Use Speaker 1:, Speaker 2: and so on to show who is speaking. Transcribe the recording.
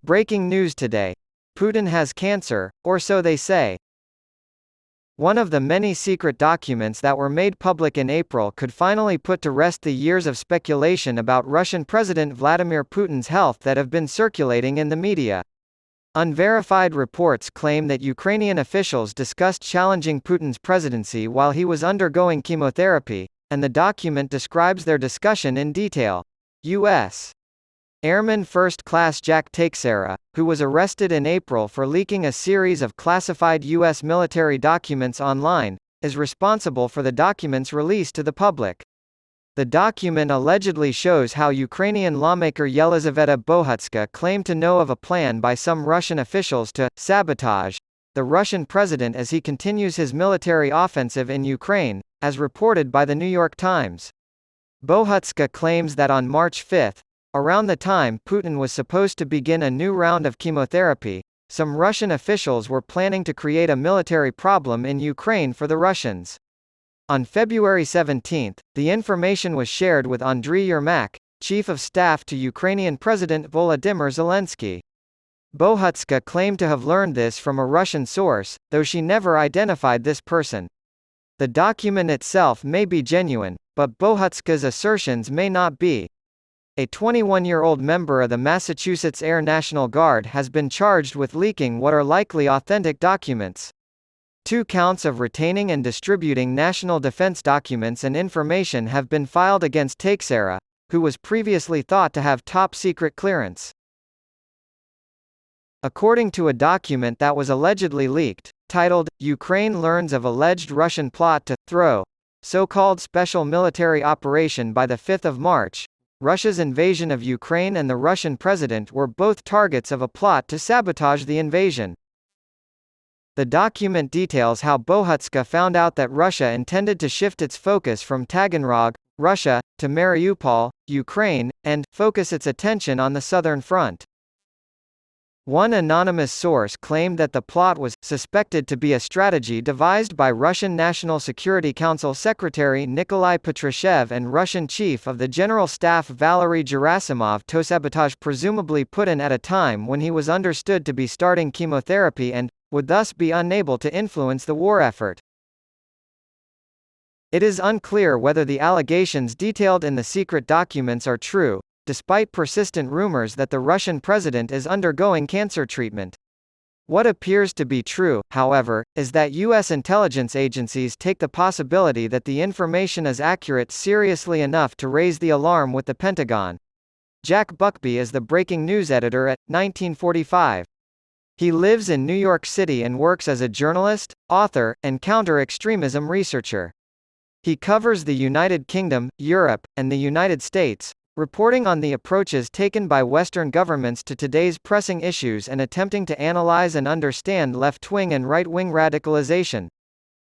Speaker 1: Breaking news today. Putin has cancer, or so they say. One of the many secret documents that were made public in April could finally put to rest the years of speculation about Russian President Vladimir Putin's health that have been circulating in the media. Unverified reports claim that Ukrainian officials discussed challenging Putin's presidency while he was undergoing chemotherapy, and the document describes their discussion in detail. U.S. Airman First Class Jack Teixeira, who was arrested in April for leaking a series of classified U.S. military documents online, is responsible for the documents released to the public. The document allegedly shows how Ukrainian lawmaker Yelizaveta Bohutska claimed to know of a plan by some Russian officials to sabotage the Russian president as he continues his military offensive in Ukraine, as reported by the New York Times. Bohutska claims that on March 5, around the time Putin was supposed to begin a new round of chemotherapy, some Russian officials were planning to create a military problem in Ukraine for the Russians. On February 17, the information was shared with Andriy Yermak, chief of staff to Ukrainian President Volodymyr Zelensky. Bohutska claimed to have learned this from a Russian source, though she never identified this person. The document itself may be genuine, but Bohutska's assertions may not be. A 21-year-old member of the Massachusetts Air National Guard has been charged with leaking what are likely authentic documents. 2 counts of retaining and distributing national defense documents and information have been filed against Teixeira, who was previously thought to have top-secret clearance. According to a document that was allegedly leaked, titled, "Ukraine Learns of Alleged Russian Plot to Throw So-Called Special Military Operation by the 5th of March, Russia's invasion of Ukraine and the Russian president were both targets of a plot to sabotage the invasion." The document details how Bohutska found out that Russia intended to shift its focus from Taganrog, Russia, to Mariupol, Ukraine, and focus its attention on the southern front. One anonymous source claimed that the plot was suspected to be a strategy devised by Russian National Security Council Secretary Nikolai Patrushev and Russian Chief of the General Staff Valery Gerasimov to sabotage presumably Putin at a time when he was understood to be starting chemotherapy and would thus be unable to influence the war effort. It is unclear whether the allegations detailed in the secret documents are true, despite persistent rumors that the Russian president is undergoing cancer treatment. What appears to be true, however, is that U.S. intelligence agencies take the possibility that the information is accurate seriously enough to raise the alarm with the Pentagon. Jack Buckby is the breaking news editor at 1945. He lives in New York City and works as a journalist, author, and counter-extremism researcher. He covers the United Kingdom, Europe, and the United States, reporting on the approaches taken by Western governments to today's pressing issues and attempting to analyze and understand left-wing and right-wing radicalization,